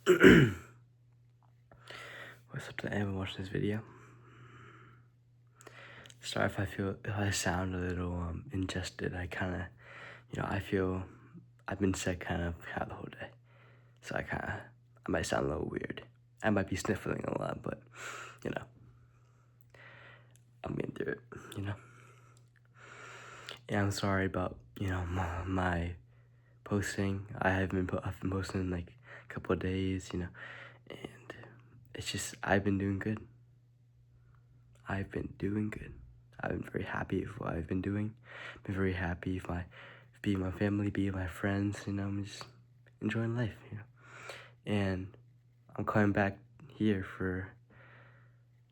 What's up to anyone watching this video? Sorry if I sound a little ingested. I kind of, I feel I've been sick kind of the whole day, so I might sound a little weird. I might be sniffling a lot, but you know, I'm getting through it. And I'm sorry about my posting. I've been posting in like a couple of days, and it's just I've been doing good. I've been doing good. I've been very happy with what I've been doing. Been very happy with being my family, being my friends. I'm just enjoying life. And I'm coming back here for,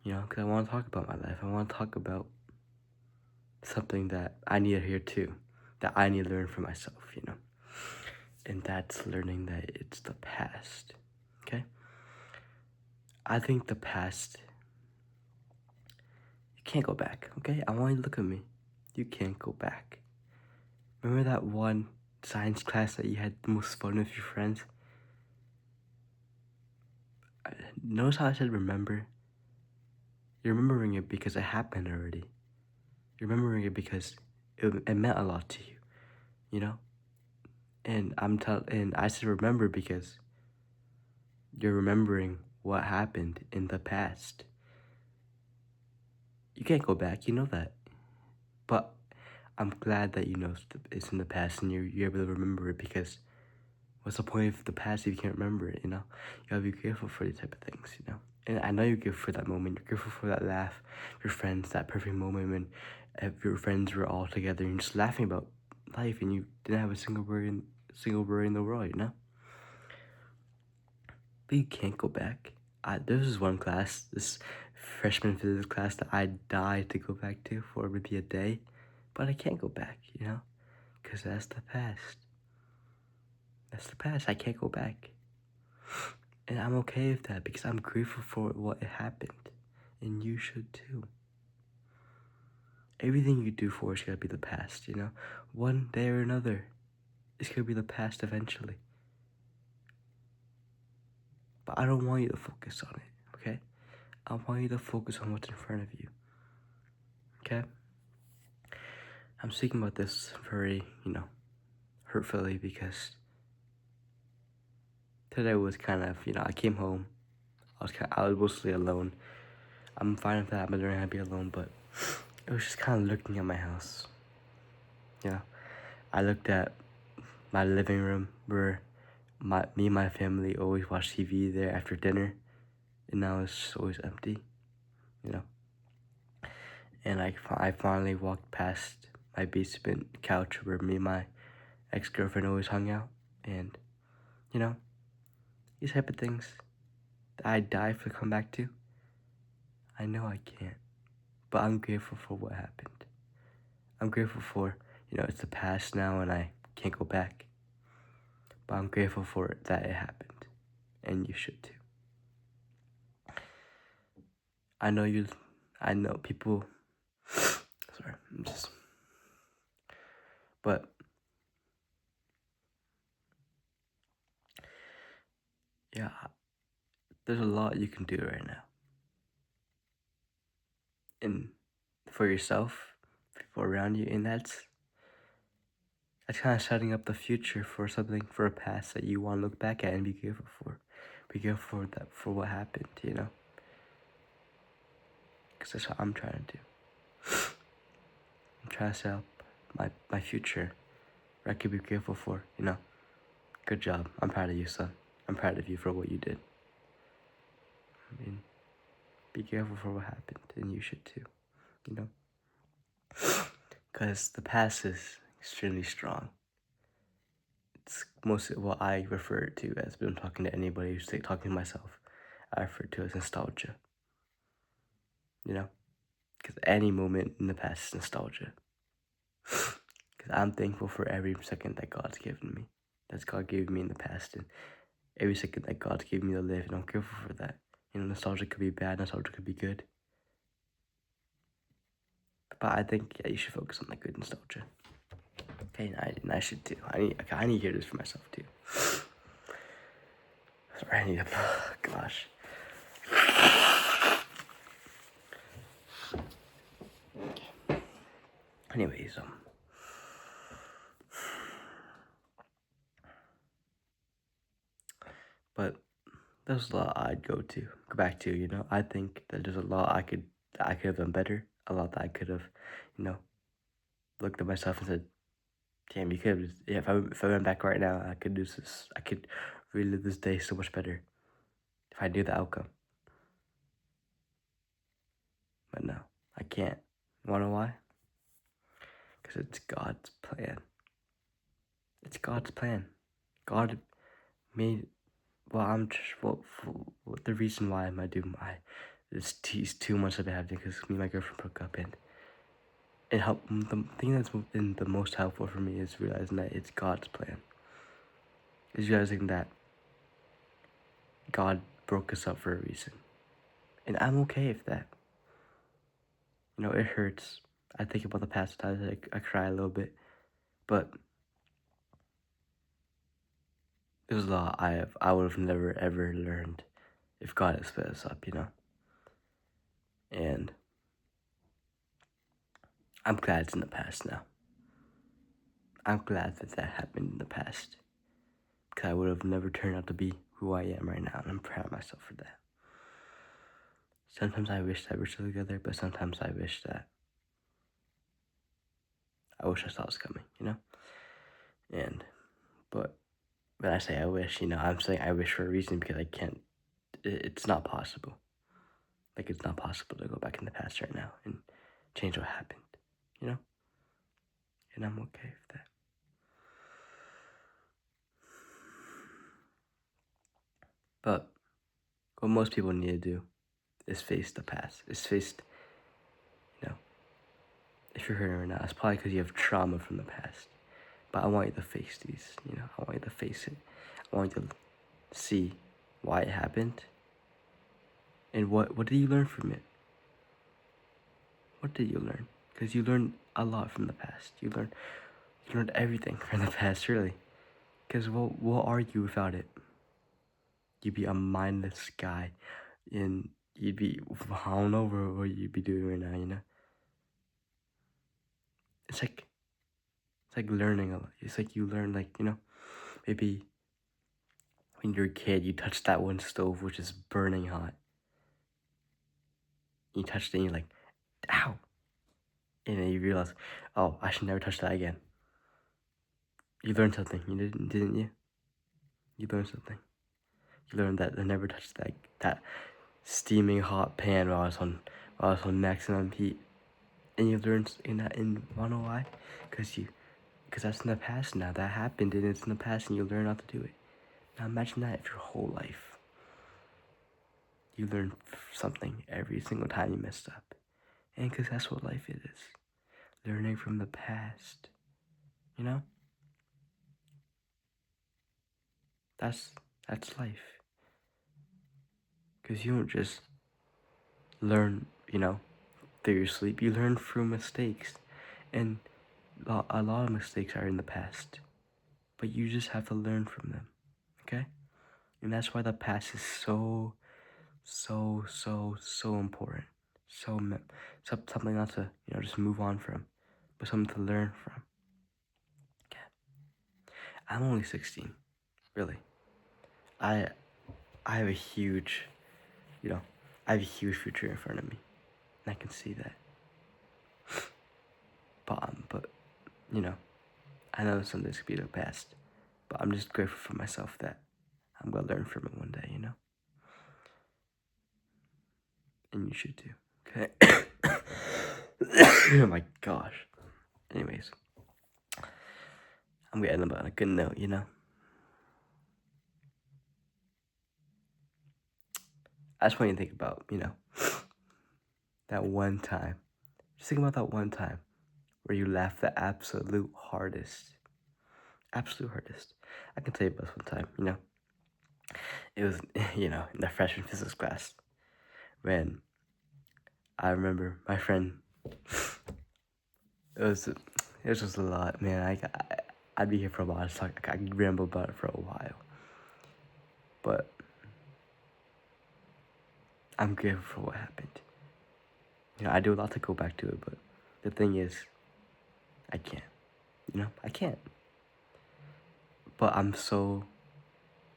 because I want to talk about my life. I want to talk about something that I need to hear too, that I need to learn for myself. And that's learning that it's the past. Okay. I think the past. You can't go back. Okay. I want you to look at me. You can't go back. Remember that one science class that you had the most fun with your friends? Notice how I said remember? You're remembering it because it happened already. You're remembering it because it meant a lot to you, you know? And I said remember because you're remembering what happened in the past. You can't go back, you know that. But I'm glad that you know it's in the past and you're able to remember it, because what's the point of the past if you can't remember it, You gotta be grateful for these type of things, And I know you're grateful for that moment. You're grateful for that laugh, your friends, that perfect moment when your friends were all together and just laughing about life, and you didn't have a single worry in the world, But you can't go back. There was one class, this freshman physics class, that I died to go back to for maybe a day, but I can't go back, because that's the past. That's the past. I can't go back. And I'm okay with that because I'm grateful for what happened. And you should too. Everything you do for is going to be the past, One day or another, it's going to be the past eventually. But I don't want you to focus on it, okay? I want you to focus on what's in front of you, okay? I'm speaking about this very, hurtfully, because today was kind of, I came home. I was mostly alone. I'm fine with that. I'm learning how to be alone, but it was just kind of looking at my house. I looked at my living room where me and my family always watch TV there after dinner, and now it's always empty, And I finally walked past my basement couch where me and my ex-girlfriend always hung out, and, these type of things that I die to come back to. I know I can't, but I'm grateful for what happened. I'm grateful for, it's the past now and I can't go back. But I'm grateful for it that it happened, and you should too. I know people, sorry, but yeah, there's a lot you can do right now. And for yourself, people around you, and that's kind of setting up the future for for a past that you want to look back at and be grateful for. Be grateful for that, for what happened, Because that's what I'm trying to do. I'm trying to set up my future where I could be grateful for, Good job. I'm proud of you, son. I'm proud of you for what you did. I mean, be careful for what happened, and you should too, Because the past is extremely strong. It's mostly what I refer to as, when I'm talking to anybody, who's talking to myself, I refer to as nostalgia. Because any moment in the past is nostalgia. Because I'm thankful for every second that God's given me, that God gave me in the past, and every second that God's given me to live, and I'm grateful for that. Nostalgia could be bad, nostalgia could be good. But I think, you should focus on the good nostalgia. Okay, and I should too. I need to hear this for myself too. Sorry, I need a gosh. Anyways, but there's a lot I'd go back to. I think that there's a lot I could have done better. A lot that I could have, you know, looked at myself and said, "Damn, you could have. Yeah, if I went back right now, I could do this. I could relive this day so much better if I knew the outcome." But no, I can't. Wanna know why? Because it's God's plan. It's God's plan. God made. Well, I'm just the reason why I do my is he's 2 months of bad because me and my girlfriend broke up, and it helped. The thing that's been the most helpful for me is realizing that it's God's plan. Is realizing that God broke us up for a reason, and I'm okay with that. It hurts. I think about the past times I cry a little bit, but there's a lot I would have never ever learned if God had split us up, And I'm glad it's in the past now. I'm glad that happened in the past. Because I would have never turned out to be who I am right now, and I'm proud of myself for that. Sometimes I wish that we're still together, but sometimes I wish I saw it coming, But when I say I wish, I'm saying I wish for a reason because I can't, it's not possible. Like, it's not possible to go back in the past right now and change what happened, And I'm okay with that. But what most people need to do is face the past. If you're hurting right now, it's probably because you have trauma from the past. But I want you to face these, I want you to face it. I want you to see why it happened. And what did you learn from it? What did you learn? Because you learned a lot from the past. You learned everything from the past, really. Because what are you without it? You'd be a mindless guy, and you'd be, I don't know what you'd be doing right now, It's like learning a lot. It's like you learn, maybe when you're a kid, you touch that one stove which is burning hot. You touched it and you're like, ow. And then you realize, oh, I should never touch that again. You learned something, didn't you? You learned something. You learned that I never touched that steaming hot pan while I was on maximum heat. And you learned wanna know why? Because that's in the past now. That happened and it's in the past and you learn not to do it. Now imagine that if your whole life you learn something every single time you messed up. And because that's what life is. Learning from the past. That's life. Because you don't just learn, through your sleep. You learn through mistakes. And a lot of mistakes are in the past. But you just have to learn from them. Okay? And that's why the past is so important. Something not to, just move on from, but something to learn from. Okay. I'm only 16, really. I have a huge, I have a huge future in front of me, and I can see that. But I know some things could be the past, but I'm just grateful for myself that I'm gonna learn from it one day, And you should too. Okay. Oh my gosh. Anyways, I'm gonna end on a good note, I just want you to think about, that one time. Just think about that one time where you laughed the absolute hardest. Absolute hardest. I can tell you about this one time, It was, in the freshman physics class when I remember my friend, it was just a lot, man. I'd be here for a while. I could ramble about it for a while. But I'm grateful for what happened. You know, I do a lot to go back to it, but the thing is, I can't. You know, I can't. But I'm so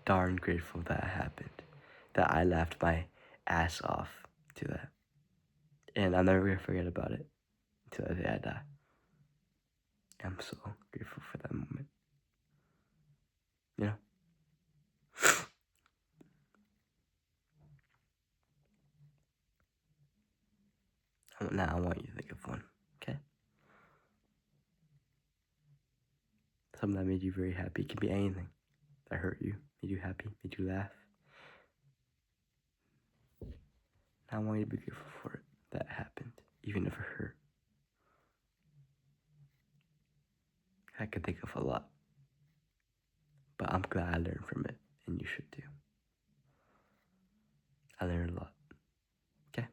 darn grateful that it happened, that I laughed my ass off to that. And I'm never gonna forget about it until the day I die. I'm so grateful for that moment. You know? Now I want you to think of one, okay? Something that made you very happy. It can be anything that hurt you, made you happy, made you laugh. Now I want you to be grateful for it, that it happened, even if it hurt. I could think of a lot, but I'm glad I learned from it, and you should too. I learned a lot, okay?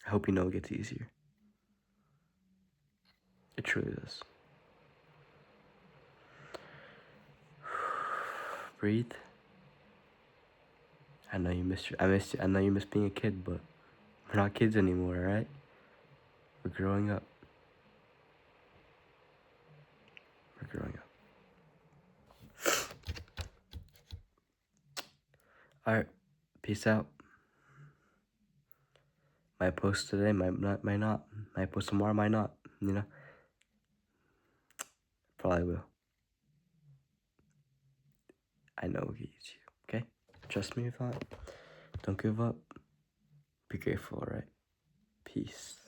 I hope you know it gets easier. It truly does. Breathe. I know you missed I know you miss being a kid, but we're not kids anymore, alright? We're growing up. We're growing up. Alright, peace out. Might post today, might not. Might post tomorrow, might not. You know? Probably will. I know it gets you, okay? Trust me if not. Don't give up. Be grateful, alright? Peace.